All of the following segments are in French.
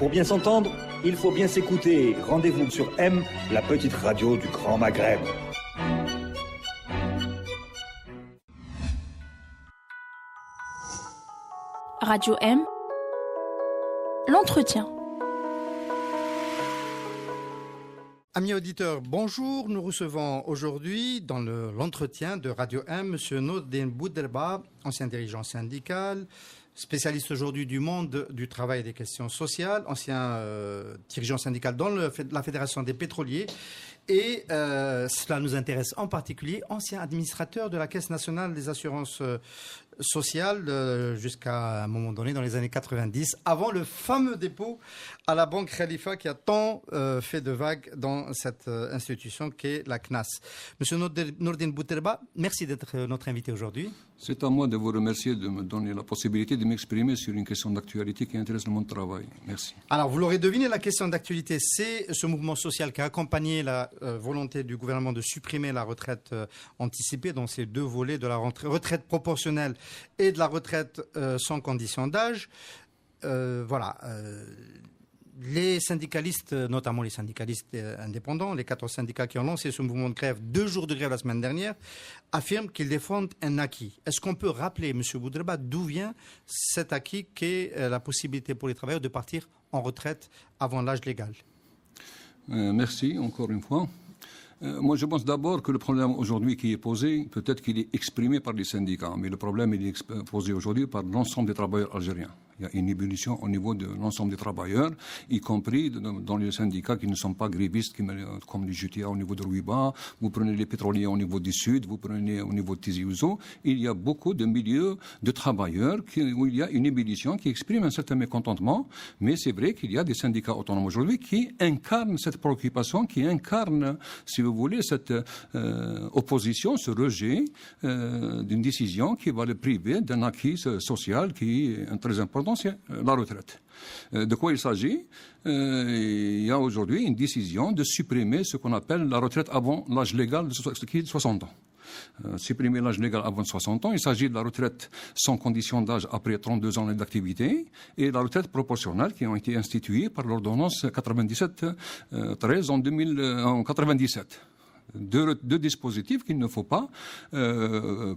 Pour bien s'entendre, il faut bien s'écouter. Rendez-vous sur M, la petite radio du Grand Maghreb. Radio M, l'entretien. Amis auditeurs, bonjour. Nous recevons aujourd'hui dans l'entretien de Radio M M. Nordin Bouderba, ancien dirigeant syndical, spécialiste aujourd'hui du monde du travail et des questions sociales, ancien dirigeant syndical dans la Fédération des pétroliers. Et cela nous intéresse en particulier, ancien administrateur de la Caisse nationale des assurances sociales jusqu'à un moment donné dans les années 90, avant le fameux dépôt à la Banque Khalifa qui a tant fait de vagues dans cette institution qu'est la CNAS. Monsieur Nordin Bouderba, merci d'être notre invité aujourd'hui. C'est à moi de vous remercier de me donner la possibilité de m'exprimer sur une question d'actualité qui intéresse le monde du travail. Merci. Alors, vous l'aurez deviné, la question d'actualité, c'est ce mouvement social qui a accompagné la volonté du gouvernement de supprimer la retraite anticipée, dans ces deux volets de la retraite proportionnelle et de la retraite sans condition d'âge. Les syndicalistes, notamment les syndicalistes indépendants, les 14 syndicats qui ont lancé ce mouvement de grève, 2 jours de grève la semaine dernière, affirment qu'ils défendent un acquis. Est-ce qu'on peut rappeler, M. Bouderba, d'où vient cet acquis qu'est la possibilité pour les travailleurs de partir en retraite avant l'âge légal? Merci encore une fois. Moi, je pense d'abord que le problème aujourd'hui qui est posé, peut-être qu'il est exprimé par les syndicats, mais le problème il est posé aujourd'hui par l'ensemble des travailleurs algériens. Il y a une ébullition au niveau de l'ensemble des travailleurs, y compris dans les syndicats qui ne sont pas grévistes, comme les GTA au niveau de Rouiba. Vous prenez les pétroliers au niveau du Sud, vous prenez au niveau de Tizi Ouzou. Il y a beaucoup de milieux de travailleurs où il y a une ébullition qui exprime un certain mécontentement. Mais c'est vrai qu'il y a des syndicats autonomes aujourd'hui qui incarnent cette préoccupation, qui incarnent, si vous voulez, cette opposition, ce rejet d'une décision qui va le priver d'un acquis social qui est très important. C'est la retraite. De quoi il s'agit? Il y a aujourd'hui une décision de supprimer ce qu'on appelle la retraite avant l'âge légal qui est de 60 ans. Supprimer l'âge légal avant 60 ans, il s'agit de la retraite sans condition d'âge après 32 ans d'activité et la retraite proportionnelle qui ont été instituées par l'ordonnance 97-13 en 1997. Deux dispositifs qu'il ne faut pas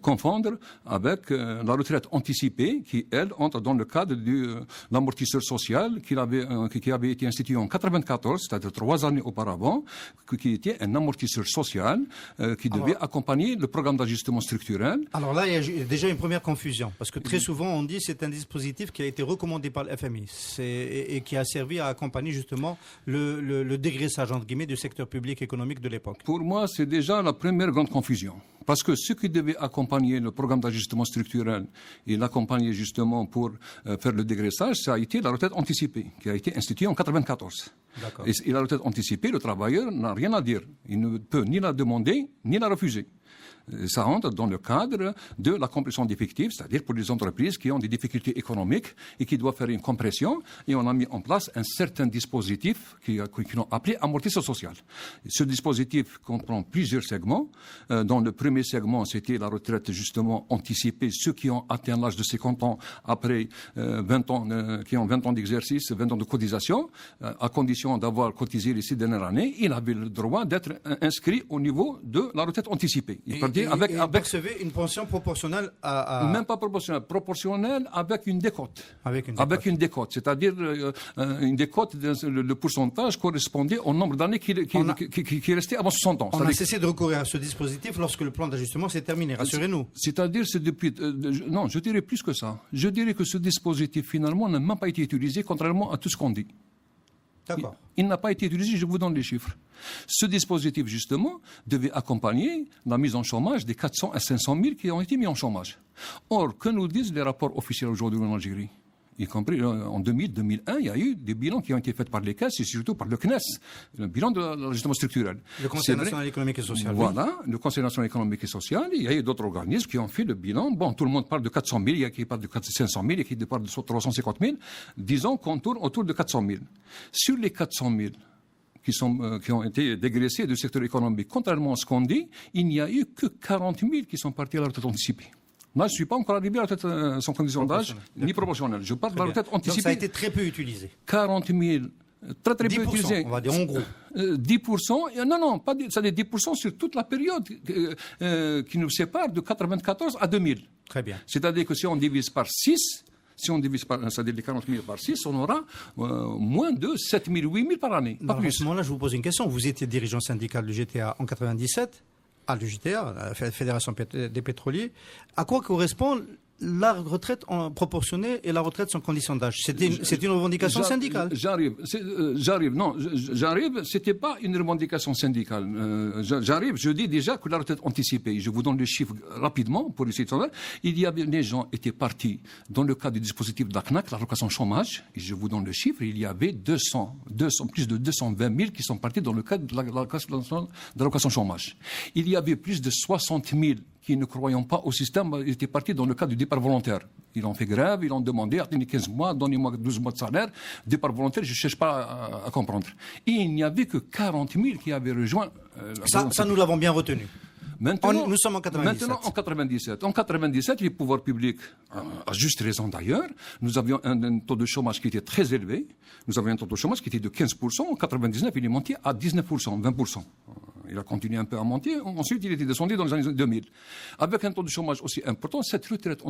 confondre avec la retraite anticipée qui, elle, entre dans le cadre de l'amortisseur social qui avait été institué en 1994, c'est-à-dire 3 années auparavant, qui était un amortisseur social qui devait accompagner le programme d'ajustement structurel. Alors là, il y a déjà une première confusion, parce que très souvent on dit que c'est un dispositif qui a été recommandé par le FMI et qui a servi à accompagner justement le dégraissage, entre guillemets, du secteur public économique de l'époque. Pour moi, c'est déjà la première grande confusion. Parce que ce qui devait accompagner le programme d'ajustement structurel et l'accompagner justement pour faire le dégraissage, ça a été la retraite anticipée, qui a été instituée en 1994. Et la retraite anticipée, le travailleur n'a rien à dire. Il ne peut ni la demander, ni la refuser. Ça rentre dans le cadre de la compression d'effectifs, c'est-à-dire pour les entreprises qui ont des difficultés économiques et qui doivent faire une compression. Et on a mis en place un certain dispositif qui l'ont appelé amortisseur social. Ce dispositif comprend plusieurs segments. Dans le premier segment, c'était la retraite justement anticipée, ceux qui ont atteint l'âge de 50 ans après 20 ans, qui ont 20 ans d'exercice, 20 ans de cotisation, à condition d'avoir cotisé les 6 dernières années, ils avaient le droit d'être inscrits au niveau de la retraite anticipée. Vous percevez une pension proportionnelle à... Même pas proportionnelle, proportionnelle avec une décote. Avec une décote, c'est-à-dire une décote, le pourcentage correspondait au nombre d'années qui restait avant 60 ans. On a cessé de recourir à ce dispositif lorsque le plan d'ajustement s'est terminé, rassurez-nous. C'est-à-dire, c'est depuis... non, je dirais plus que ça. Je dirais que ce dispositif, finalement, n'a même pas été utilisé, contrairement à tout ce qu'on dit. D'accord. Il n'a pas été utilisé, je vous donne les chiffres. Ce dispositif, justement, devait accompagner la mise en chômage des 400 à 500 000 qui ont été mis en chômage. Or, que nous disent les rapports officiels aujourd'hui en Algérie? Y compris en 2000-2001, il y a eu des bilans qui ont été faits par les caisses et surtout par le CNES, le bilan de l'ajustement structurel. Le Conseil national économique et social. Voilà, le Conseil national économique et social. Il y a eu d'autres organismes qui ont fait le bilan. Bon, tout le monde parle de 400 000, il y a qui parle de 500 000, il y a qui parle de 350 000. Disons qu'on tourne autour de 400 000. Sur les 400 000 qui ont été dégraissés du secteur économique, contrairement à ce qu'on dit, il n'y a eu que 40 000 qui sont partis à la retraite anticipée. Moi, je ne suis pas encore arrivé à la retraite sans condition d'âge, ni proportionnelle. Je parle de la retraite anticipée. Donc ça a été très peu utilisé. 40 000, très peu utilisé. On va dire en gros. 10%, non, pas ça dit 10% sur toute la période qui nous sépare de 1994 à 2000. Très bien. C'est-à-dire que si on divise par 6, c'est-à-dire les 40 000 par 6, on aura moins de 7 000, 8 000 par année, pas plus. À ce moment-là, je vous pose une question. Vous étiez dirigeant syndical du GTA en 97, à l'UJTA, la Fédération des pétroliers. À quoi correspond la retraite proportionnée et la retraite sans condition d'âge? C'est une revendication syndicale. J'arrive. Non, j'arrive. C'était pas une revendication syndicale. J'arrive. Je dis déjà que la retraite anticipée. Je vous donne les chiffres rapidement pour essayer de savoir. Il y avait des gens étaient partis dans le cadre du dispositif d'ACNAC, l'allocation chômage. Et je vous donne le chiffre. Il y avait plus de 220 000 qui sont partis dans le cadre de l'allocation chômage. Il y avait plus de 60 000 qui ne croyant pas au système, ils étaient partis dans le cadre du départ volontaire. Ils ont fait grève, ils ont demandé, attendez 15 mois, donnez-moi 12 mois de salaire. Départ volontaire, je ne cherche pas à comprendre. Et il n'y avait que 40 000 qui avaient rejoint. Ça, nous l'avons bien retenu. Maintenant, nous sommes en 97. Maintenant, en 97. En 97, les pouvoirs publics, à juste raison d'ailleurs, nous avions un taux de chômage qui était très élevé. Nous avions un taux de chômage qui était de 15%. En 99, il est monté à 19%, 20%. Il a continué un peu à monter. Ensuite, il était descendu dans les années 2000. Avec un taux de chômage aussi important, cette retraite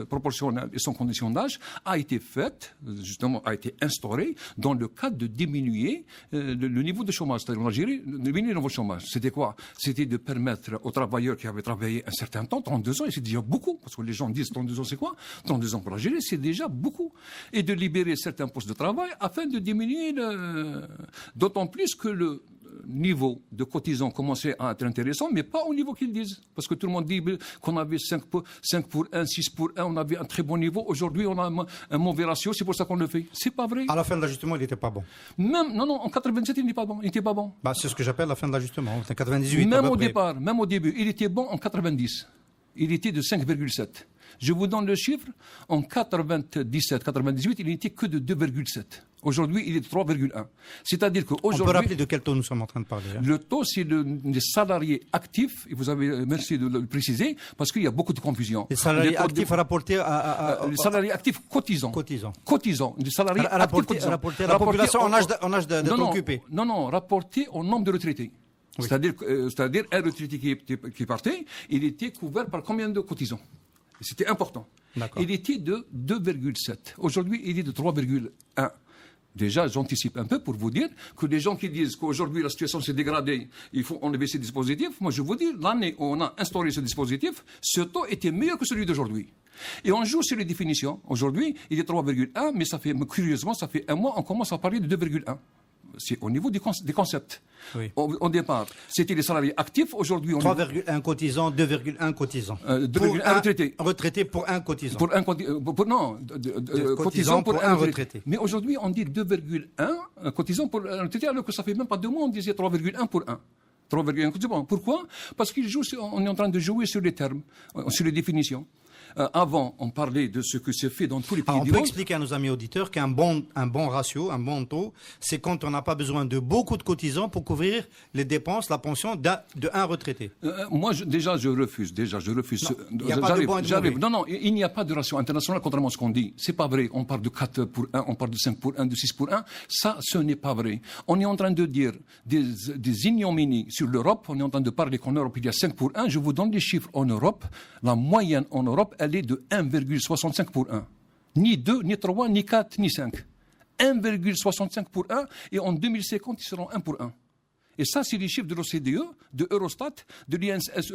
proportionnelle et sans condition d'âge a été faite, justement, a été instaurée dans le cadre de diminuer le niveau de chômage. C'est-à-dire, en Algérie, diminuer le niveau de chômage. C'était quoi? C'était de permettre aux travailleurs qui avaient travaillé un certain temps, 32 ans, et c'est déjà beaucoup, parce que les gens disent 32 ans, c'est quoi? 32 ans pour l'Algérie, c'est déjà beaucoup. Et de libérer certains postes de travail afin de diminuer d'autant plus que le niveau de cotisants commençait à être intéressant, mais pas au niveau qu'ils disent. Parce que tout le monde dit qu'on avait 5 pour 1, 6 pour 1, on avait un très bon niveau. Aujourd'hui, on a un mauvais ratio, c'est pour ça qu'on le fait. C'est pas vrai. À la fin de l'ajustement, il n'était pas bon. Non, en 87, il n'était pas bon. Il était pas bon. C'est ce que j'appelle la fin de l'ajustement. En 98, même au départ, même au début, il était bon en 90. Il était de 5,7. Je vous donne le chiffre. En 97, 98, il n'était que de 2,7. Aujourd'hui, il est de 3,1. C'est-à-dire qu'aujourd'hui... On peut rappeler de quel taux nous sommes en train de parler, hein? Le taux, c'est les salariés actifs, et vous avez, merci de le préciser, parce qu'il y a beaucoup de confusion. Les salariés actifs rapportés les salariés actifs cotisants. Cotisants. Les salariés rapportés à la population en âge d'être occupé. Non, rapportés au nombre de retraités. Oui. C'est-à-dire un retraité qui partait, il était couvert par combien de cotisants? C'était important. Il était de 2,7. Aujourd'hui, il est de 3,1. Déjà, j'anticipe un peu pour vous dire que les gens qui disent qu'aujourd'hui la situation s'est dégradée, il faut enlever ces dispositifs. Moi, je vous dis, l'année où on a instauré ce dispositif, ce taux était meilleur que celui d'aujourd'hui. Et on joue sur les définitions. Aujourd'hui, il est 3,1, mais curieusement, ça fait un mois, on commence à parler de 2,1. C'est au niveau des concepts. Oui. Au départ, c'était les salariés actifs. Aujourd'hui, on 3,1 cotisants, 2,1 cotisants. 2,1 retraités. Retraité pour un cotisant. Cotisant pour un retraité. Mais aujourd'hui, on dit 2,1 cotisants pour un retraité, alors que ça fait même pas 2 mois, on disait 3,1 pour 1. 3,1 cotisants. Pourquoi? Parce on est en train de jouer sur les termes, sur les définitions. Avant, on parlait de ce que c'est fait dans tous les pays du monde. On peut expliquer à nos amis auditeurs qu'un bon ratio, un bon taux, c'est quand on n'a pas besoin de beaucoup de cotisants pour couvrir les dépenses, la pension d'un retraité. Moi, je refuse. Il n'y a pas de bon et de mauvais. Non, il n'y a pas de ratio internationale, contrairement à ce qu'on dit. C'est pas vrai. On parle de 4 pour 1, on parle de 5 pour 1, de 6 pour 1. Ça, ce n'est pas vrai. On est en train de dire des ignominies sur l'Europe. On est en train de parler qu'en Europe, il y a 5 pour 1. Je vous donne les chiffres en Europe. La moyenne en Europe, elle est de 1,65 pour 1. Ni 2, ni 3, ni 4, ni 5. 1,65 pour 1, et en 2050, ils seront 1 pour 1. Et ça, c'est les chiffres de l'OCDE, de Eurostat, de l'INSSE.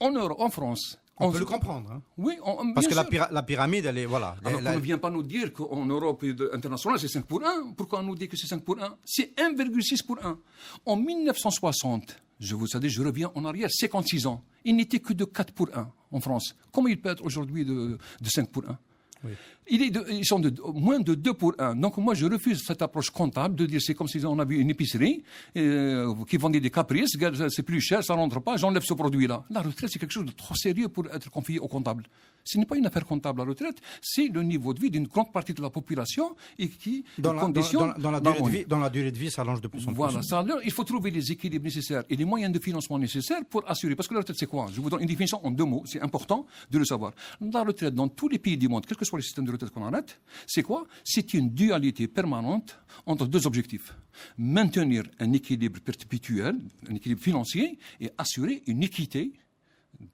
En France... On peut le comprendre. Hein. Oui, parce que la pyramide, elle est... Voilà. Alors on ne vient pas nous dire qu'en Europe internationale, c'est 5 pour 1. Pourquoi on nous dit que c'est 5 pour 1? C'est 1,6 pour 1. En 1960, je reviens en arrière, 56 ans, il n'était que de 4 pour 1 en France. Comment il peut être aujourd'hui de 5 pour 1? Oui. Ils sont moins de 2 pour 1. Donc moi, je refuse cette approche comptable de dire c'est comme si on avait une épicerie qui vendait des caprices, c'est plus cher, ça ne rentre pas, j'enlève ce produit-là. La retraite, c'est quelque chose de trop sérieux pour être confié au comptable. Ce n'est pas une affaire comptable, la retraite, c'est le niveau de vie d'une grande partie de la population et qui dans la durée de vie, ça allonge de plus en plus. Voilà, il faut trouver les équilibres nécessaires et les moyens de financement nécessaires pour assurer. Parce que la retraite, c'est quoi? Je vous donne une définition en 2 mots, c'est important de le savoir. La retraite, dans tous les pays du monde, quel que soit le système de retraite qu'on arrête, c'est quoi? C'est une dualité permanente entre 2 objectifs. Maintenir un équilibre perpétuel, un équilibre financier et assurer une équité,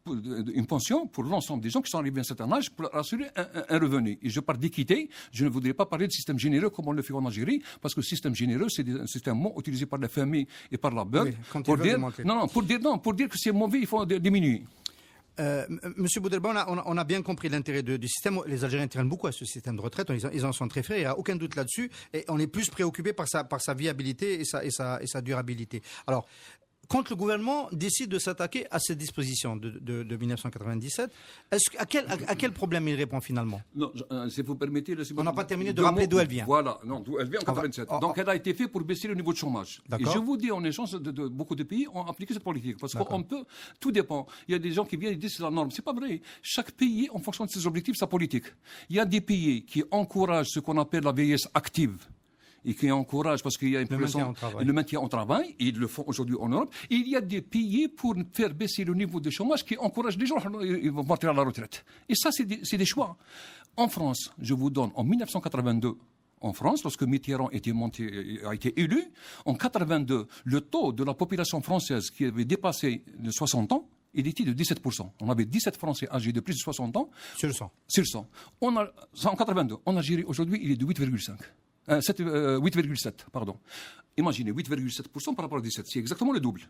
une pension pour l'ensemble des gens qui sont arrivés à un certain âge pour assurer un revenu. Et je parle d'équité, je ne voudrais pas parler de système généreux comme on le fait en Algérie, parce que le système généreux, c'est un mot utilisé par la famille et par la BEUC pour dire que c'est mauvais, il faut diminuer. Monsieur Boudelba, on a bien compris l'intérêt du système. Les Algériens tiennent beaucoup à ce système de retraite. Ils en sont très fiers. Il n'y a aucun doute là-dessus. Et on est plus préoccupé par sa viabilité et sa durabilité. Alors, quand le gouvernement décide de s'attaquer à cette disposition de 1997, à quel problème il répond finalement? Non, si vous permettez... On n'a pas terminé de rappeler d'où elle vient. Voilà, non, d'où elle vient en 1997. Donc elle a été faite pour baisser le niveau de chômage. Et je vous dis, en échange, beaucoup de pays ont appliqué cette politique. Parce qu'on peut, tout dépend. Il y a des gens qui viennent et disent c'est la norme. C'est pas vrai. Chaque pays, en fonction de ses objectifs, sa politique. Il y a des pays qui encouragent ce qu'on appelle la vieillesse active, et qui encouragent parce qu'il y a le maintien au travail, et ils le font aujourd'hui en Europe. Et il y a des pays pour faire baisser le niveau de chômage qui encouragent les gens à partir à la retraite. Et ça, c'est des choix. En France, je vous donne, en 1982, en France, lorsque Mitterrand a été élu, en 1982, le taux de la population française qui avait dépassé les 60 ans, il était de 17%. On avait 17 Français âgés de plus de 60 ans. Sur 100. Sur 100. En 1982. En Algérie, aujourd'hui, il est de 8,5. 8,7, pardon. Imaginez, 8,7% par rapport à 17, c'est exactement le double.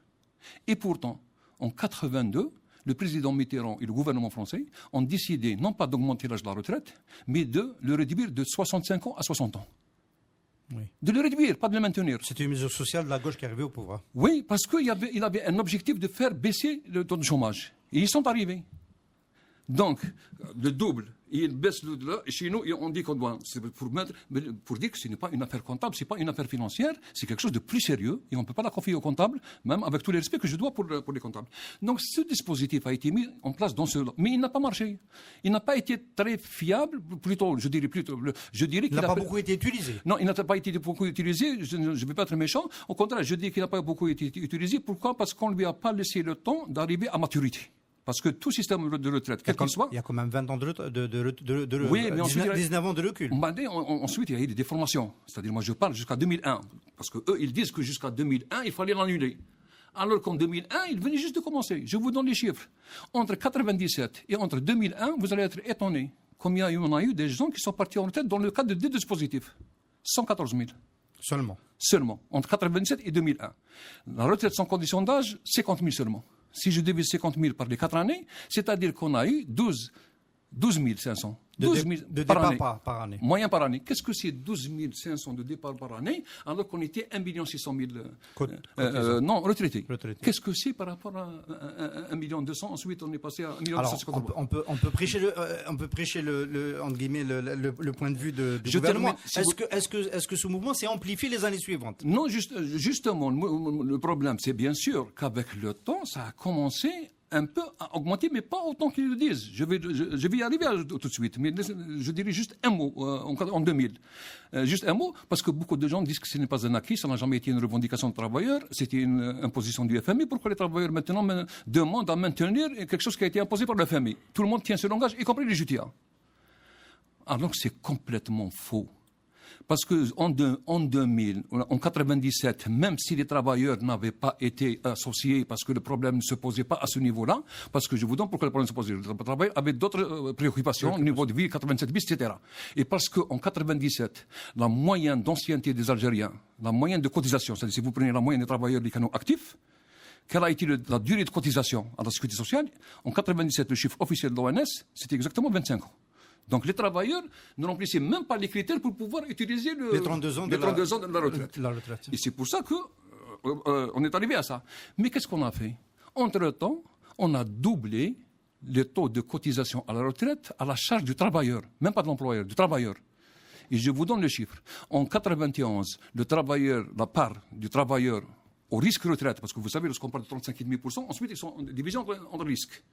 Et pourtant, en 1982, le président Mitterrand et le gouvernement français ont décidé non pas d'augmenter l'âge de la retraite, mais de le réduire de 65 ans à 60 ans. Oui. De le réduire, pas de le maintenir. C'était une mesure sociale de la gauche qui est arrivée au pouvoir. Oui, parce qu'il avait un objectif de faire baisser le taux de chômage. Et ils sont arrivés. Donc, le double, il baisse là. Chez nous, on dit qu'on doit, c'est pour dire que ce n'est pas une affaire comptable, ce n'est pas une affaire financière, c'est quelque chose de plus sérieux et on ne peut pas la confier aux comptables, même avec tous les respects que je dois pour les comptables. Donc, ce dispositif a été mis en place mais il n'a pas marché. Il n'a pas été très fiable, je dirais qu'il n'a pas beaucoup été utilisé. Non, il n'a pas été beaucoup utilisé, je ne vais pas être méchant. Au contraire, je dis qu'il n'a pas beaucoup été utilisé. Pourquoi? Parce qu'on ne lui a pas laissé le temps d'arriver à maturité. Parce que tout système de retraite, quel qu'il soit... Il y a quand même 20 ans de oui, mais 19 ans de recul. Ensuite, il y a eu des déformations. C'est-à-dire, moi, je parle jusqu'à 2001. Parce qu'eux, ils disent que jusqu'à 2001, il fallait l'annuler. Alors qu'en 2001, il venait juste de commencer. Je vous donne les chiffres. Entre 1997 et entre 2001, vous allez être étonnés. Combien on a eu des gens qui sont partis en retraite dans le cadre de deux dispositifs? 114 000. Seulement. Entre 1997 et 2001. La retraite sans condition d'âge, 50 000 seulement. Si je divise 50 000 par les 4 années, c'est-à-dire qu'on a eu 12 500. 12 000 de par départ par année. Moyen par année. Qu'est-ce que c'est 12 500 de départ par année, alors qu'on était 1 600 000 non, retraités. Qu'est-ce que c'est par rapport à 1 200 000? Ensuite, on est passé à 1 250 000. On peut prêcher entre guillemets, le point de vue du gouvernement. Est-ce que ce mouvement s'est amplifié les années suivantes? Non, justement, le problème, c'est bien sûr qu'avec le temps, ça a commencé un peu à augmenter, mais pas autant qu'ils le disent. Je vais y arriver tout de suite, mais je dirais juste un mot en 2000. Juste un mot, parce que beaucoup de gens disent que ce n'est pas un acquis, ça n'a jamais été une revendication de travailleurs, c'était une imposition du FMI. Pourquoi les travailleurs maintenant demandent à maintenir quelque chose qui a été imposé par le FMI? Tout le monde tient ce langage, y compris les JTA. Alors c'est complètement faux. Parce qu'en 2000, en 97, même si les travailleurs n'avaient pas été associés, parce que le problème ne se posait pas à ce niveau-là, parce que je vous donne pourquoi le problème se posait. Les travailleurs avaient d'autres préoccupations, niveau de vie, 87 bis, etc. Et parce qu'en 97, la moyenne d'ancienneté des Algériens, la moyenne de cotisation, c'est-à-dire si vous prenez la moyenne des travailleurs des canaux actifs, quelle a été la durée de cotisation à la sécurité sociale? En 97, le chiffre officiel de l'ONS, c'était exactement 25 ans. Donc les travailleurs ne remplissaient même pas les critères pour pouvoir utiliser les 32 ans de la retraite. Et c'est pour ça qu'on est arrivé à ça. Mais qu'est-ce qu'on a fait? Entre-temps, on a doublé les taux de cotisation à la retraite à la charge du travailleur, même pas de l'employeur, du travailleur. Et je vous donne le chiffre. En 1991, la part du travailleur au risque retraite, parce que vous savez, lorsqu'on parle de 35,5%, ensuite ils sont divisés entre risques.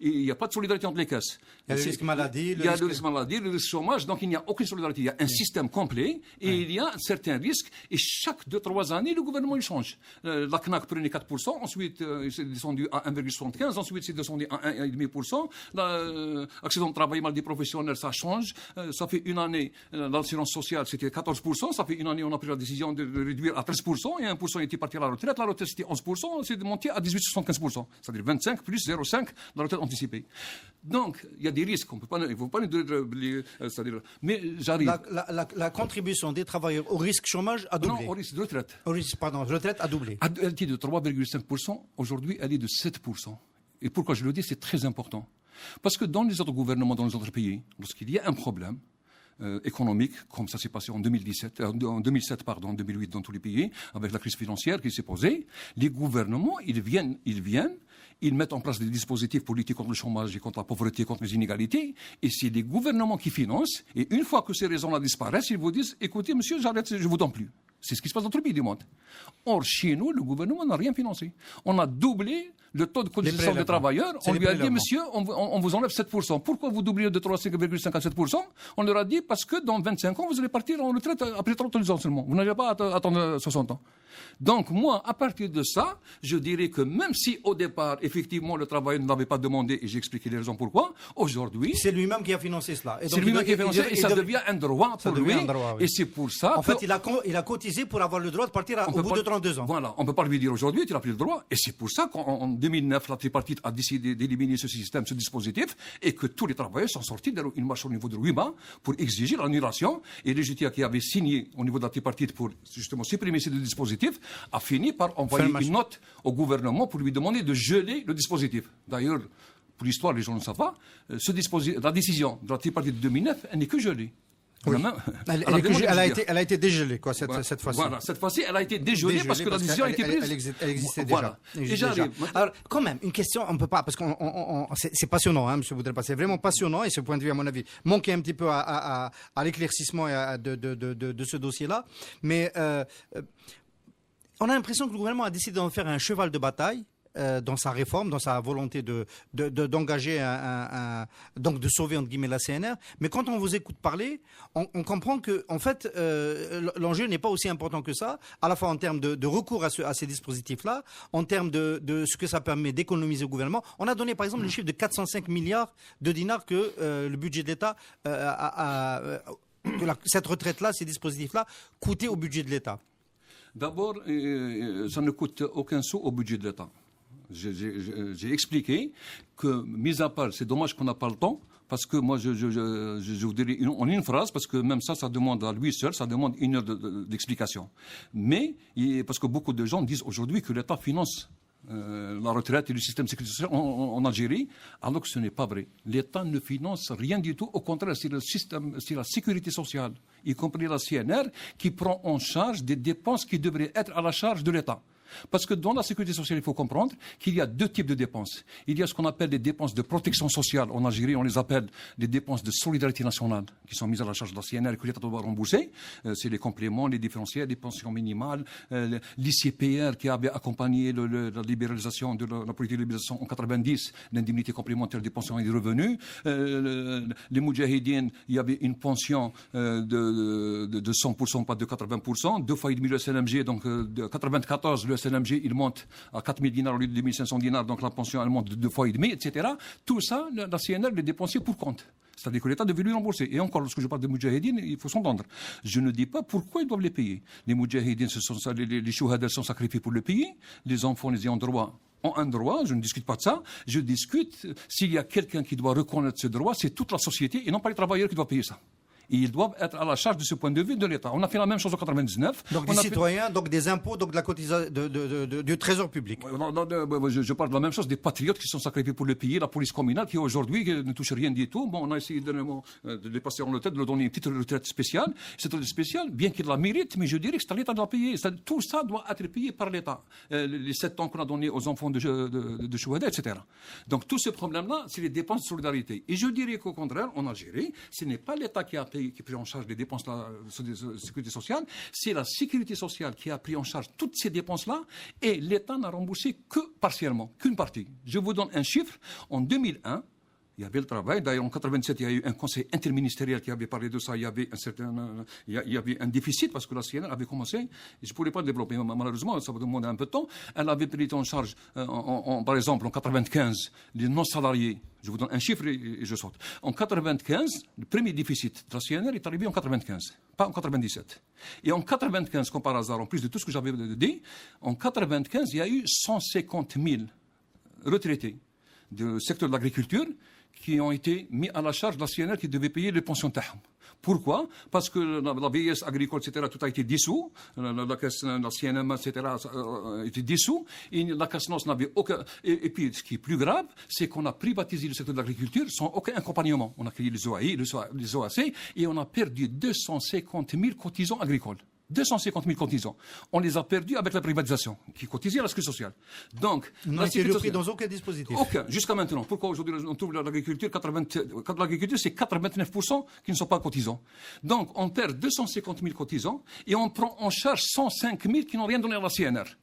Il n'y a pas de solidarité entre les caisses. Il y a le risque maladie, le risque maladie, le risque chômage, donc il n'y a aucune solidarité. Il y a un système complet et il y a certains risques. Et chaque 2-3 années, le gouvernement il change. La CNAC prenait 4%, ensuite c'est descendu à 1,75%, ensuite c'est descendu à 1,5%. L'accident de travail, maladie professionnelle, ça change. Ça fait une année, l'assurance sociale c'était 14%, ça fait une année on a pris la décision de réduire à 13%, et 1% était parti à la retraite c'était 11%, c'est monté à 18,75%. C'est-à-dire 25 plus 0,5 la retraite anticipée. Donc, il y a des risques. Il ne faut pas c'est-à-dire, mais j'arrive. La contribution des travailleurs au risque chômage a doublé. Non, au risque de retraite. Retraite a doublé. Elle était de 3,5%. Aujourd'hui, elle est de 7%. Et pourquoi je le dis, c'est très important. Parce que dans les autres gouvernements, dans les autres pays, lorsqu'il y a un problème économique, comme ça s'est passé en 2007, en 2008 dans tous les pays, avec la crise financière qui s'est posée, les gouvernements, ils viennent, ils mettent en place des dispositifs pour lutter contre le chômage et contre la pauvreté, contre les inégalités. Et c'est les gouvernements qui financent. Et une fois que ces raisons-là disparaissent, ils vous disent, écoutez, monsieur, j'arrête, je ne vous donne plus. C'est ce qui se passe dans tous les pays du monde. Or, chez nous, le gouvernement n'a rien financé. On a doublé le taux de cotisation des travailleurs. On lui a dit, monsieur, on vous enlève 7%. Pourquoi vous doublez de 3,5 à 7%? On leur a dit, parce que dans 25 ans, vous allez partir en retraite après 30 ans seulement. Vous n'allez pas attendre 60 ans. Donc, moi, à partir de ça, je dirais que même si au départ, effectivement, le travailleur ne l'avait pas demandé, et j'ai expliqué les raisons pourquoi, aujourd'hui... C'est lui-même qui a financé cela. C'est lui-même qui a financé, et ça devient un droit pour lui. Et c'est pour ça en fait, il a cotisé pour avoir le droit de partir au bout de 32 ans. Voilà, on ne peut pas lui dire aujourd'hui, tu n'as plus le droit. Et c'est pour ça qu'en 2009, la tripartite a décidé d'éliminer ce système, ce dispositif, et que tous les travailleurs sont sortis d'une marche au niveau de l'UIMA pour exiger l'annulation. Et les GTA qui avaient signé au niveau de la tripartite pour justement supprimer ce dispositif a fini par envoyer une note au gouvernement pour lui demander de geler le dispositif. D'ailleurs, pour l'histoire, les gens ne savent pas, la décision de la tripartite de 2009, elle n'est que gelée. Oui. Elle a été dégelée, quoi, cette fois-ci. Voilà, cette fois-ci, elle a été dégelée parce que la décision a été prise. Elle existait déjà. Et j'arrive. Alors, quand même, une question, on ne peut pas, parce que c'est passionnant, hein, M. Boudelba, c'est vraiment passionnant, et ce point de vue, à mon avis, manquait un petit peu à l'éclaircissement de ce dossier-là. Mais on a l'impression que le gouvernement a décidé d'en faire un cheval de bataille dans sa réforme, dans sa volonté d'engager donc de sauver entre guillemets la CNR. Mais quand on vous écoute parler, on comprend que en fait l'enjeu n'est pas aussi important que ça, à la fois en termes de recours à ces dispositifs-là, en termes de ce que ça permet d'économiser au gouvernement. On a donné par exemple le chiffre de 405 milliards de dinars que le budget de l'État cette retraite-là, ces dispositifs-là, coûtaient au budget de l'État. D'abord, ça ne coûte aucun sou au budget de l'État. J'ai expliqué que, mis à part, c'est dommage qu'on n'a pas le temps, parce que moi, je vous dirais en une phrase, parce que même ça demande à lui seul, ça demande une heure d'explication. Mais, parce que beaucoup de gens disent aujourd'hui que l'État finance la retraite et le système de sécurité sociale en Algérie, alors que ce n'est pas vrai. L'État ne finance rien du tout. Au contraire, c'est la sécurité sociale, y compris la CNR, qui prend en charge des dépenses qui devraient être à la charge de l'État. Parce que dans la sécurité sociale, il faut comprendre qu'il y a deux types de dépenses. Il y a ce qu'on appelle des dépenses de protection sociale. En Algérie, on les appelle des dépenses de solidarité nationale, qui sont mises à la charge de la CNR et que l'État doit rembourser. C'est les compléments, les différentiels, les pensions minimales, l'ICPR qui avait accompagné la libéralisation de la politique de libéralisation en 90, l'indemnité complémentaire des pensions et des revenus. Les Moudjahidines, il y avait une pension de 100%, pas de 80%. 2 fois et demi le SNMG, donc de 94, le SNMG, il monte à 4 000 dinars au lieu de 2 500 dinars, donc la pension, elle monte de 2 fois et demi, etc. Tout ça, la CNR les dépensait pour compte. C'est-à-dire que l'État devait lui rembourser. Et encore, lorsque je parle de Moudjahidines, il faut s'entendre. Je ne dis pas pourquoi ils doivent les payer. Les Moudjahidines, les chouhadas sont sacrifiés pour le pays. Les enfants, les ayants droit, ont un droit. Je ne discute pas de ça. Je discute, s'il y a quelqu'un qui doit reconnaître ce droit, c'est toute la société et non pas les travailleurs qui doivent payer ça. Et ils doivent être à la charge de ce point de vue de l'État. On a fait la même chose en 99. Donc des citoyens, donc des impôts, donc de la cotisation du trésor public. Je parle de la même chose des patriotes qui sont sacrifiés pour le pays, la police communale qui aujourd'hui ne touche rien du tout. Bon, on a essayé de les passer en retraite, de leur donner une petite retraite spéciale. Cette retraite spéciale, bien qu'il la mérite, mais je dirais que c'est à l'État de la payer. Tout ça doit être payé par l'État. Les 7 ans qu'on a donnés aux enfants de Chouhada, etc. Donc tout ce problème-là, c'est les dépenses de solidarité. Et je dirais qu'au contraire, en Algérie, ce n'est pas l'État qui a payé qui a pris en charge les dépenses de sécurité sociale. C'est la sécurité sociale qui a pris en charge toutes ces dépenses-là et l'État n'a remboursé que partiellement, qu'une partie. Je vous donne un chiffre. En 2001, il y avait le travail. D'ailleurs, en 1987, il y a eu un conseil interministériel qui avait parlé de ça. Il y avait un déficit parce que la CNR avait commencé. Je ne pourrais pas le développer, malheureusement, ça va demander un peu de temps. Elle avait pris en charge, par exemple, en 1995, les non-salariés. Je vous donne un chiffre et je saute. En 1995, le premier déficit de la CNR est arrivé en 1995, pas en 1997. Et en 1995, comme par hasard, en plus de tout ce que j'avais dit, en 1995, il y a eu 150 000 retraités du secteur de l'agriculture qui ont été mis à la charge de la CNR qui devait payer les pensions TAHM. Pourquoi? Parce que la VS agricole, etc., tout a été dissous. La CNM, etc., a été dissous. Et la CASNOS n'avait aucun... Et puis, ce qui est plus grave, c'est qu'on a privatisé le secteur de l'agriculture sans aucun accompagnement. On a créé les OAI, les OAC, et on a perdu 250 000 cotisants agricoles. 250 000 cotisants. On les a perdus avec la privatisation, qui cotisait à la sécurité sociale. Donc, n'a été repris dans aucun dispositif. Aucun, jusqu'à maintenant. Pourquoi aujourd'hui on trouve l'agriculture, l'agriculture, c'est 89% qui ne sont pas cotisants. Donc, on perd 250 000 cotisants et on prend en charge 105 000 qui n'ont rien donné à la CNR.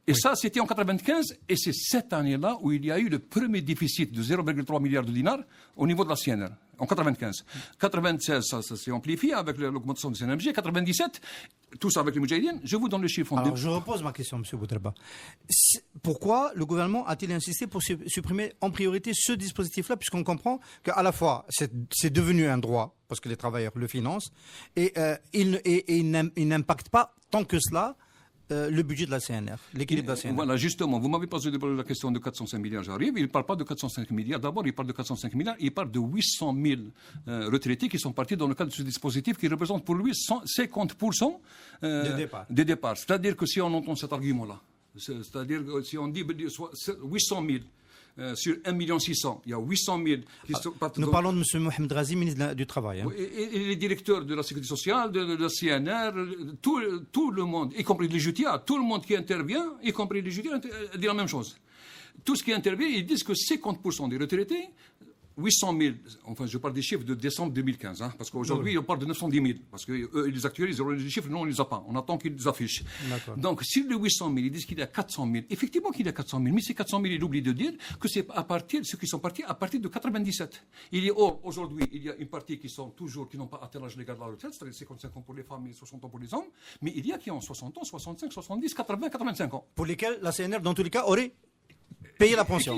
Et ça, c'était en 1995, et c'est cette année-là où il y a eu le premier déficit de 0,3 milliard de dinars au niveau de la CNR, en 1995. 1996, ça s'est amplifié avec l'augmentation du CNMG. 1997, tout ça avec les Moudjahidines. Je vous donne le chiffre. Alors, je repose ma question, M. Boudraba. Pourquoi le gouvernement a-t-il insisté pour supprimer en priorité ce dispositif-là, puisqu'on comprend qu'à la fois, c'est devenu un droit, parce que les travailleurs le financent, et il n'impacte pas tant que cela le budget de la CNR, l'équilibre de la CNR. Voilà, justement, vous m'avez posé la question de 405 milliards, j'arrive. Il ne parle pas de 405 milliards. D'abord, il parle de 405 milliards. Il parle de 800 000 retraités qui sont partis dans le cadre de ce dispositif qui représente pour lui 50% des départs. C'est-à-dire que si on entend cet argument-là, c'est-à-dire que si on dit 800 000, sur 1 600 000, il y a 800 000 qui sont partis. Nous parlons de M. Mohamed Razi, ministre du Travail. Hein. Et les directeurs de la Sécurité sociale, de la CNR, tout le monde, y compris les JTA, tout le monde qui intervient, y compris les JTA, dit la même chose. Tout ce qui intervient, ils disent que 50% des retraités, 800 000, enfin je parle des chiffres de décembre 2015, hein, parce qu'aujourd'hui on parle de 910 000, parce qu'eux ils actualisent les chiffres, nous on ne les a pas, on attend qu'ils les affichent. Donc sur les 800 000, ils disent qu'il y a 400 000, effectivement qu'il y a 400 000, mais ces 400 000, ils oublient de dire que c'est à partir de ceux qui sont partis à partir de 97. Aujourd'hui, il y a une partie qui n'ont pas atteint l'âge légal de la retraite, c'est-à-dire 55 ans pour les femmes et 60 ans pour les hommes, mais il y a qui ont 60 ans, 65, 70, 80, 85 ans. Pour lesquels la CNR, dans tous les cas, aurait payer la pension.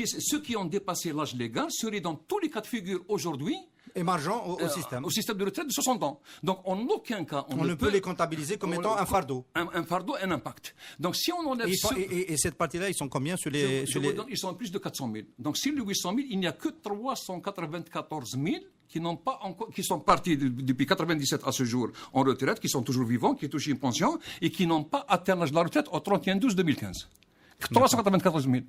Ceux qui ont dépassé l'âge légal seraient dans tous les cas de figure aujourd'hui émargeant au système. Au système de retraite de 60 ans. Donc en aucun cas on ne peut les comptabiliser comme étant un fardeau. Un fardeau, un impact. Donc si on enlève et cette partie-là, ils sont combien sur les... Ils sont à plus de 400 000. Donc sur les 800 000, il n'y a que 394 000 qui sont partis depuis 1997 à ce jour en retraite, qui sont toujours vivants, qui touchent une pension et qui n'ont pas atteint l'âge de la retraite au 31/12/2015. 394 000.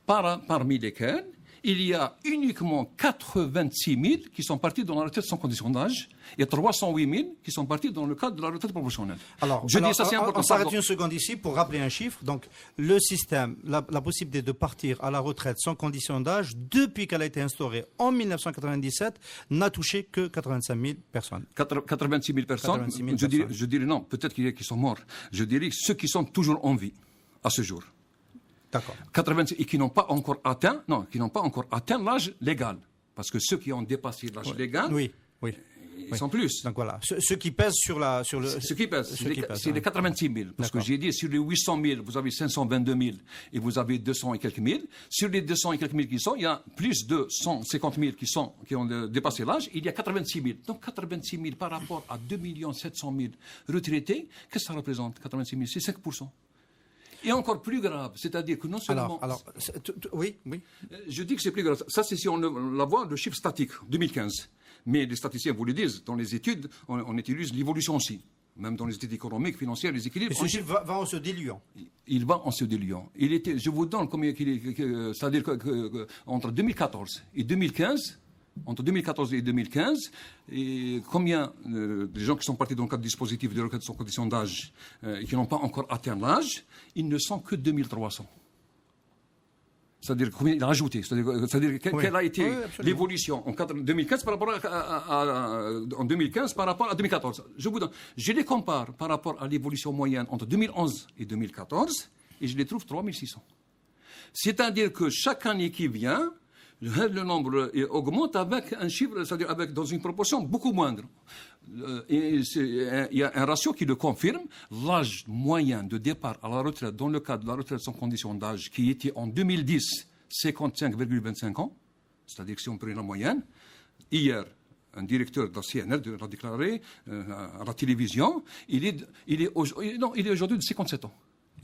Parmi lesquels, il y a uniquement 86 000 qui sont partis dans la retraite sans condition d'âge et 308 000 qui sont partis dans le cadre de la retraite proportionnelle. Alors, on s'arrête une seconde ici pour rappeler un chiffre. Donc, le système, la possibilité de partir à la retraite sans condition d'âge, depuis qu'elle a été instaurée en 1997, n'a touché que 85 000 personnes. 86 000 personnes. Je dirais non, peut-être qu'il y a qui sont morts. Je dirais ceux qui sont toujours en vie à ce jour. D'accord. 86 et qui n'ont pas encore atteint l'âge légal, parce que ceux qui ont dépassé l'âge légal, ils sont plus. Donc voilà, ceux qui pèsent sur le. Ceux qui pèsent, c'est les 86 000, parce que j'ai dit sur les 800 000, vous avez 522 000 et vous avez 200 et quelques mille. Sur les 200 et quelques mille qui sont, il y a plus de 150 000 qui ont dépassé l'âge. Il y a 86 000. Donc 86 000 par rapport à 2 700 000 retraités, qu'est-ce que ça représente 86 000, c'est 5%. Et encore plus grave, c'est-à-dire que non seulement... Oui. Je dis que c'est plus grave. Ça, c'est si on la voit, le chiffre statique, 2015. Mais les statisticiens vous le disent, dans les études, on utilise l'évolution aussi. Même dans les études économiques, financières, les équilibres... Et ce chiffre va en se diluant. Il va en se diluant. Je vous donne combien c'est-à-dire qu'entre 2014 et 2015... Entre 2014 et 2015, et combien de gens qui sont partis dans le cadre du dispositif de retraite sans condition d'âge et qui n'ont pas encore atteint l'âge, ils ne sont que 2300. C'est-à-dire combien il a rajouté. C'est-à-dire quelle a été l'évolution en 2015 par rapport en 2015 par rapport à 2014. Je les compare par rapport à l'évolution moyenne entre 2011 et 2014 et je les trouve 3600. C'est-à-dire que chaque année qui vient, le nombre augmente avec un chiffre, c'est-à-dire dans une proportion beaucoup moindre. Il y a un ratio qui le confirme. L'âge moyen de départ à la retraite, dans le cadre de la retraite sans condition d'âge, qui était en 2010 55,25 ans, c'est-à-dire que si on prend la moyenne, hier, un directeur de la CNR l'a déclaré à la télévision, il est aujourd'hui de 57 ans.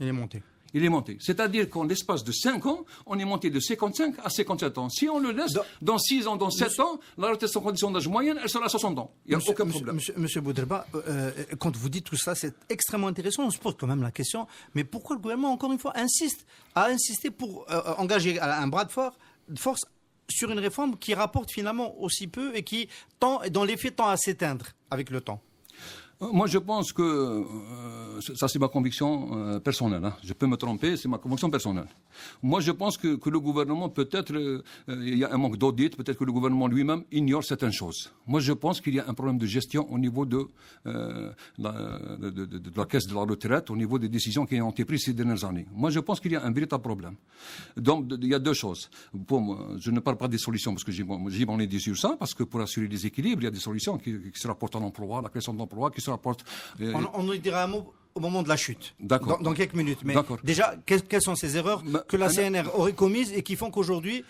Il est monté. Il est monté. C'est-à-dire qu'en l'espace de 5 ans, on est monté de 55 à 57 ans. Si on le laisse, dans 6 ans, dans 7 ans, la retraite sans condition d'âge moyenne, elle sera à 60 ans. Il n'y a aucun problème. Monsieur Boudelba, quand vous dites tout ça, c'est extrêmement intéressant. On se pose quand même la question, mais pourquoi le gouvernement, encore une fois, a insisté pour engager un bras de force sur une réforme qui rapporte finalement aussi peu et qui, dans les faits, tend à s'éteindre avec le temps? Moi, je pense que ça, c'est ma conviction personnelle. Je peux me tromper, c'est ma conviction personnelle. Moi, je pense que le gouvernement, peut-être, il y a un manque d'audit, peut-être que le gouvernement lui-même ignore certaines choses. Moi, je pense qu'il y a un problème de gestion au niveau de la caisse de la retraite, au niveau des décisions qui ont été prises ces dernières années. Moi, je pense qu'il y a un véritable problème. Donc, il y a deux choses. Pour moi, je ne parle pas des solutions, parce que j'y m'en ai dit sur ça, parce que pour assurer les équilibres, il y a des solutions qui se rapportent à l'emploi, la création d'emplois, qui se rapportent... On nous dira un mot au moment de la chute, dans quelques minutes. Mais déjà, quelles sont ces erreurs que la CNR aurait commises et qui font qu'aujourd'hui,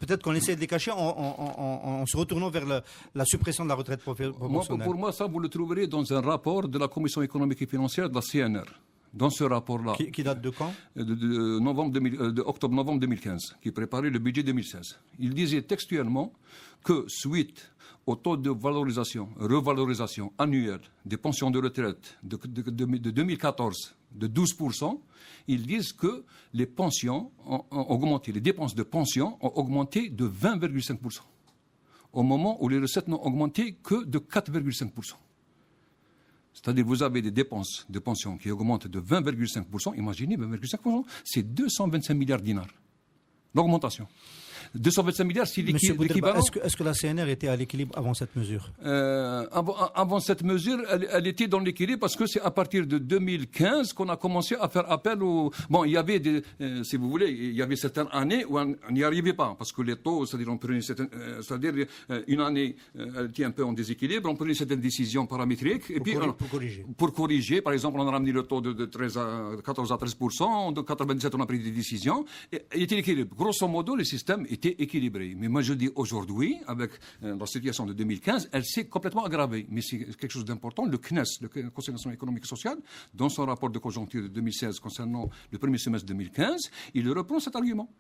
peut-être qu'on essaie de les cacher en se retournant vers la suppression de la retraite proportionnelle? Pour moi, ça, vous le trouverez dans un rapport de la Commission économique et financière de la CNR. Dans ce rapport-là... Qui date de quand? De octobre-novembre 2015, qui préparait le budget 2016. Il disait textuellement que suite au taux de revalorisation annuelle des pensions de retraite de 2014 de 12%, ils disent que les pensions ont augmenté, les dépenses de pension ont augmenté de 20,5%, au moment où les recettes n'ont augmenté que de 4,5%. C'est-à-dire que vous avez des dépenses de pension qui augmentent de 20,5%. Imaginez, 20,5%, c'est 225 milliards de dinars. L'augmentation. 225 milliards, c'est l'équivalent... Est-ce que la CNR était à l'équilibre avant cette mesure? Avant cette mesure, elle était dans l'équilibre parce que c'est à partir de 2015 qu'on a commencé à faire appel au... Bon, il y avait si vous voulez, il y avait certaines années où on n'y arrivait pas parce que les taux, c'est-à-dire on prenait c'est-à-dire une année, elle était un peu en déséquilibre, on prenait certaines décisions paramétriques et puis pour corriger, par exemple, on a ramené le taux de 14 à 13%, de 97 on a pris des décisions, et il était l'équilibre. Grosso modo, le système était équilibré. Mais moi, je dis aujourd'hui, avec la situation de 2015, elle s'est complètement aggravée. Mais c'est quelque chose d'important. Le CNES, le Conseil national économique et social, dans son rapport de conjoncture de 2016 concernant le premier semestre 2015, il reprend cet argument.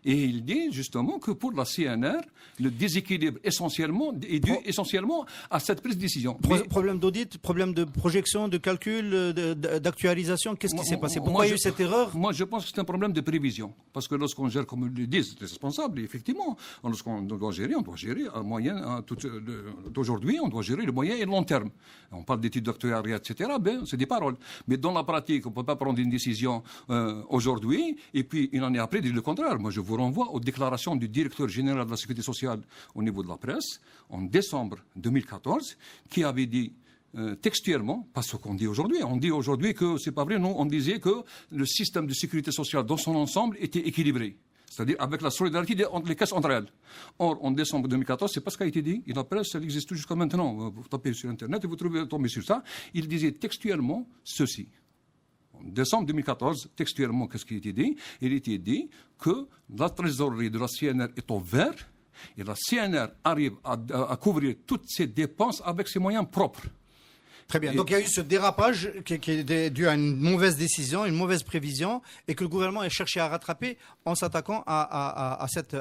Et il dit justement que pour la CNR, le déséquilibre est dû essentiellement à cette prise de décision. Problème d'audit, problème de projection, de calcul, d'actualisation, qu'est-ce qui s'est passé? Pourquoi il y a eu cette erreur? Moi, je pense que c'est un problème de prévision. Parce que lorsqu'on gère, comme le disent les responsables, effectivement, lorsqu'on doit gérer à moyen, d'aujourd'hui, on doit gérer le moyen et le long terme. On parle d'études d'actuariat, etc., c'est des paroles. Mais dans la pratique, on ne peut pas prendre une décision aujourd'hui et puis une année après dire le contraire. Moi, je vous renvoie aux déclarations du directeur général de la Sécurité sociale au niveau de la presse en décembre 2014 qui avait dit textuellement, pas ce qu'on dit aujourd'hui. On dit aujourd'hui que c'est pas vrai. Non, on disait que le système de sécurité sociale dans son ensemble était équilibré. C'est-à-dire avec la solidarité entre les caisses entre elles. Or, en décembre 2014, c'est pas ce qui a été dit. Et la presse, elle existe jusqu'à maintenant. Vous tapez sur Internet et vous tombez sur ça. Il disait textuellement ceci. En décembre 2014, textuellement, qu'est-ce qui a été dit? Il était dit que la trésorerie de la CNR est au vert et la CNR arrive à couvrir toutes ses dépenses avec ses moyens propres. Très bien. Donc il y a eu ce dérapage qui est dû à une mauvaise décision, une mauvaise prévision, et que le gouvernement a cherché à rattraper en s'attaquant à cette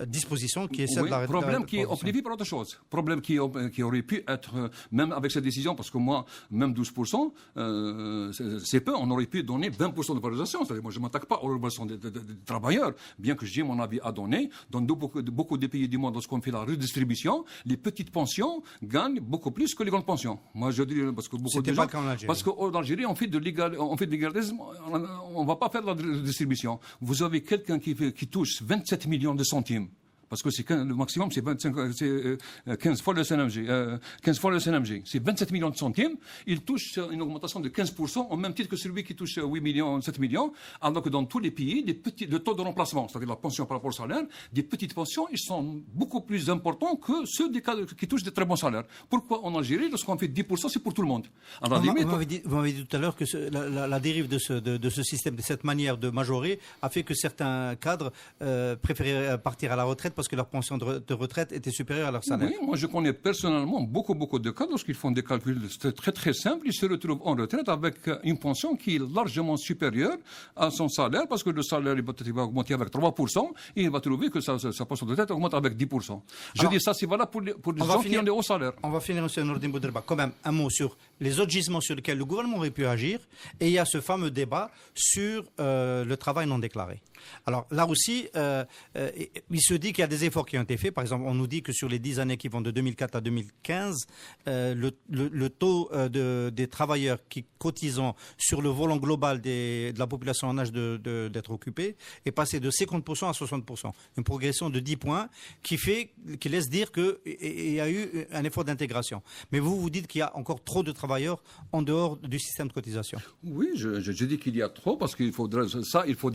disposition qui est celle de la retraite. Problème qui est amplifié par autre chose. Problème qui aurait pu être, même avec cette décision, parce que moi, même 12%, c'est peu, on aurait pu donner 20% de valorisation. C'est-à-dire, moi, je ne m'attaque pas aux revalorisations des travailleurs, bien que j'ai mon avis à donner. Dans beaucoup de pays du monde, lorsqu'on fait la redistribution, les petites pensions gagnent beaucoup plus que les grandes pensions. 10%. Moi, je dis, parce que beaucoup de gens... Parce qu'en Algérie, on fait de l'égalisme, on ne va pas faire de la distribution. Vous avez quelqu'un qui touche 27 millions de centimes. Parce que le maximum, c'est 15 fois le CNMG. 15 fois le CNMG. C'est 27 millions de centimes. Il touche une augmentation de 15%, au même titre que celui qui touche 8 millions, 7 millions. Alors que dans tous les pays, le taux de remplacement, c'est-à-dire la pension par rapport au salaire, des petites pensions, ils sont beaucoup plus importants que ceux qui touchent des très bons salaires. Pourquoi en Algérie, lorsqu'on fait 10%, c'est pour tout le monde? Alors, vous m'avez dit tout à l'heure que la dérive de ce système, de cette manière de majorer, a fait que certains cadres préféraient partir à la retraite parce que leur pension de retraite était supérieure à leur salaire. Oui, moi je connais personnellement beaucoup de cas lorsqu'ils font des calculs très très simples, ils se retrouvent en retraite avec une pension qui est largement supérieure à son salaire parce que le salaire il va augmenter avec 3% et il va trouver que sa pension de retraite augmente avec 10%. Je dis ça, c'est valable pour les gens qui ont des hauts salaires. On va finir, M. Nordine Boudelba, quand même un mot sur les autres gisements sur lesquels le gouvernement aurait pu agir, et il y a ce fameux débat sur le travail non déclaré. Alors là aussi, il se dit qu'il y a des efforts qui ont été faits. Par exemple, on nous dit que sur les 10 années qui vont de 2004 à 2015, le taux des travailleurs qui cotisent sur le volant global de la population en âge d'être occupée est passé de 50% à 60%. Une progression de 10 points qui laisse dire qu'il y a eu un effort d'intégration. Mais vous dites qu'il y a encore trop de travailleurs en dehors du système de cotisation. Oui, je dis qu'il y a trop parce qu'il faudrait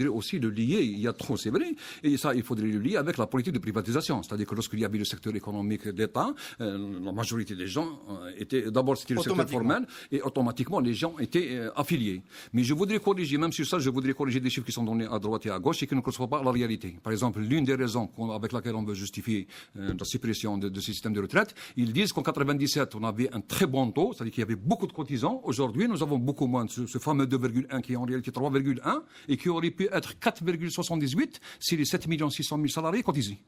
aussi le lier. Il y a trop, c'est vrai. Et ça, il faudrait le lier avec la politique de privatisation. C'est-à-dire que lorsqu'il y avait le secteur économique d'État, la majorité des gens c'était le secteur formel et automatiquement les gens étaient affiliés. Mais je voudrais corriger, même sur ça, des chiffres qui sont donnés à droite et à gauche et qui ne correspondent pas à la réalité. Par exemple, l'une des raisons avec laquelle on veut justifier la suppression de ce système de retraite, ils disent qu'en 97, on avait un très bon taux, c'est-à-dire qu'il y avait beaucoup de cotisants. Aujourd'hui, nous avons beaucoup moins, ce fameux 2,1 qui est en réalité 3,1 et qui aurait pu être 4,78 si les 7 600 000 salariés cotisaient.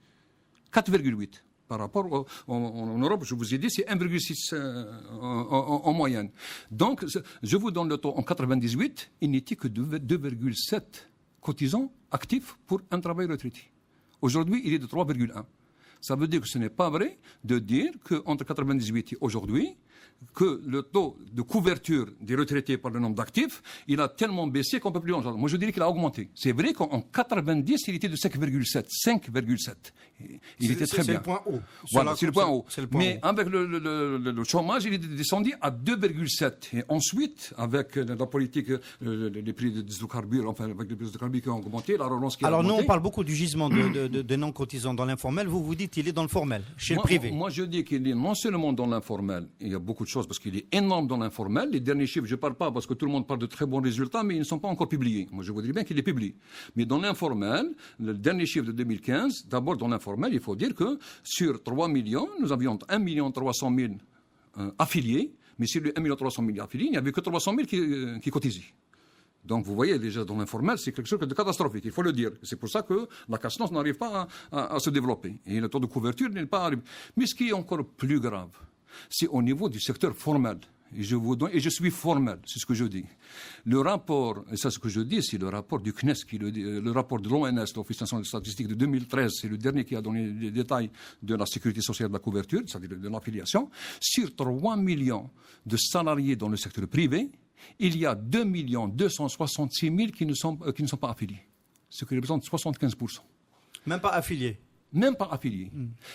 4,8. Par rapport en Europe, je vous ai dit, c'est 1,6 en moyenne. Donc, je vous donne le taux. En 98, il n'était que 2,7 cotisants actifs pour un travail retraité. Aujourd'hui, il est de 3,1. Ça veut dire que ce n'est pas vrai de dire qu'entre 98 et aujourd'hui, que le taux de couverture des retraités par le nombre d'actifs, il a tellement baissé qu'on ne peut plus en genre. Moi, je dirais qu'il a augmenté. C'est vrai qu'en 90, il était de 5,7. Il était très bien. C'est le point haut. Voilà, c'est le point haut. Mais avec le chômage, il est descendu à 2,7. Et ensuite, avec la politique, les prix des hydrocarbures, enfin, avec les prix des hydrocarbures qui ont augmenté, la relance qui a augmenté. Alors, nous, on parle beaucoup du gisement de non-cotisants dans l'informel. Vous dites qu'il est dans le formel, chez le privé. Moi, je dis qu'il est non seulement dans l'informel, il y a beaucoup de choses parce qu'il est énorme dans l'informel. Les derniers chiffres, je ne parle pas parce que tout le monde parle de très bons résultats, mais ils ne sont pas encore publiés. Moi, je voudrais bien qu'il les publie. Mais dans l'informel, le dernier chiffre de 2015, d'abord dans l'informel, il faut dire que sur 3 millions, nous avions 1 300 000 affiliés, mais sur les 1 300 000 affiliés, il n'y avait que 300 000 qui cotisaient. Donc, vous voyez, déjà, dans l'informel, c'est quelque chose de catastrophique, il faut le dire. C'est pour ça que la casse-noce n'arrive pas à se développer. Et le taux de couverture n'est pas arrivé. Mais ce qui est encore plus grave, c'est au niveau du secteur formel. Et je suis formel, c'est ce que je dis. Le rapport, et ça ce que je dis, c'est le rapport du CNES, le rapport de l'ONS, l'Office national des statistiques de 2013, c'est le dernier qui a donné les détails de la sécurité sociale de la couverture, c'est-à-dire de l'affiliation. Sur 3 millions de salariés dans le secteur privé, il y a 2 266 000 qui ne sont pas affiliés, ce qui représente 75%. Même pas affiliés? Même pas affiliés.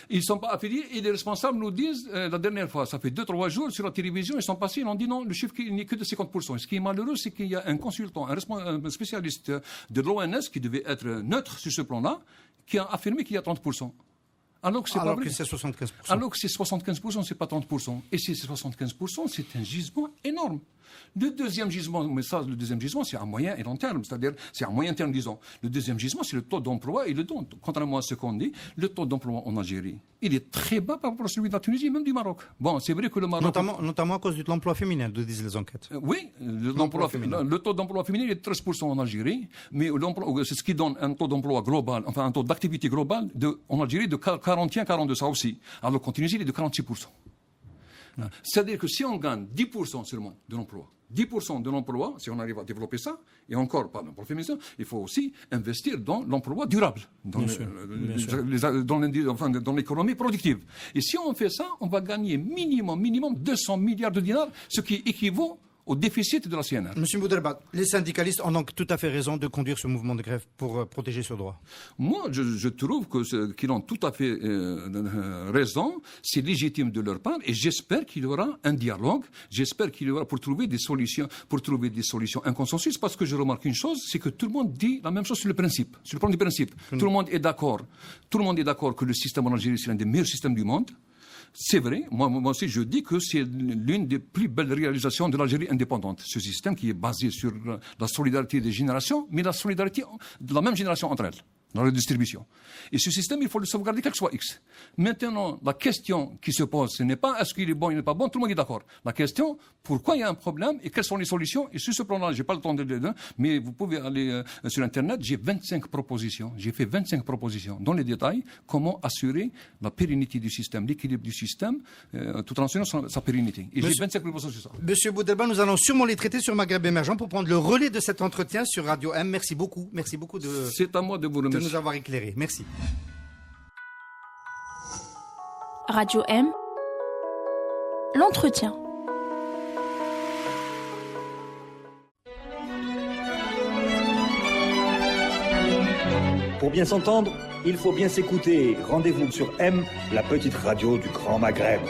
Ils ne sont pas affiliés et les responsables nous disent, la dernière fois, ça fait 2-3 jours, sur la télévision, ils sont passés, ils ont dit non, le chiffre n'est que de 50%. Et ce qui est malheureux, c'est qu'il y a un consultant, un spécialiste de l'ONS qui devait être neutre sur ce plan-là, qui a affirmé qu'il y a 30%. Alors que c'est 75%. Alors que c'est 75%, c'est pas 30%. Et si c'est 75%, c'est un gisement énorme. Le deuxième gisement, c'est à moyen et long terme, c'est-à-dire, c'est à moyen terme, disons. Le deuxième gisement, c'est le taux d'emploi et contrairement à ce qu'on dit, le taux d'emploi en Algérie, il est très bas par rapport à celui de la Tunisie, même du Maroc. Bon, c'est vrai que le Maroc... Notamment à cause de l'emploi féminin, disent les enquêtes. Oui, le taux d'emploi féminin est de 13% en Algérie, mais c'est ce qui donne un taux d'emploi global, enfin un taux d'activité globale en Algérie de 41-42, ça aussi. Alors qu'en Tunisie, il est de 46%. C'est-à-dire que si on gagne 10% seulement de l'emploi, 10% de l'emploi, si on arrive à développer ça, et encore, pardon, pour le féminisme, il faut aussi investir dans l'emploi durable, dans l'économie productive. Et si on fait ça, on va gagner minimum 200 milliards de dinars, ce qui équivaut au déficit de la CNR. Monsieur Boudelba, les syndicalistes ont donc tout à fait raison de conduire ce mouvement de grève pour protéger ce droit. Moi, je trouve qu'ils ont tout à fait raison. C'est légitime de leur part et j'espère qu'il y aura un dialogue. J'espère qu'il y aura pour trouver des solutions, un consensus. Parce que je remarque une chose, c'est que tout le monde dit la même chose sur le principe, sur le plan du principe. Tout le monde est d'accord. Tout le monde est d'accord que le système en Algérie, c'est l'un des meilleurs systèmes du monde. C'est vrai, moi aussi je dis que c'est l'une des plus belles réalisations de l'Algérie indépendante. Ce système qui est basé sur la solidarité des générations, mais la solidarité de la même génération entre elles, dans la distribution. Et ce système, il faut le sauvegarder quel que soit X. Maintenant, la question qui se pose, ce n'est pas est-ce qu'il est bon, il n'est pas bon, tout le monde est d'accord. La question, pourquoi il y a un problème et quelles sont les solutions. Et sur ce plan-là, je n'ai pas le temps de le dire, mais vous pouvez aller sur Internet, j'ai 25 propositions. J'ai fait 25 propositions dans les détails, comment assurer la pérennité du système, l'équilibre du système, tout en assurant sa pérennité. Et j'ai 25 propositions sur ça. Monsieur Boudelba, nous allons sûrement les traiter sur Maghreb Émergent pour prendre le relais de cet entretien sur Radio M. Merci beaucoup C'est à moi de vous remercier. De nous avoir éclairés. Merci. Radio M, l'entretien. Pour bien s'entendre, il faut bien s'écouter. Rendez-vous sur M, la petite radio du Grand Maghreb.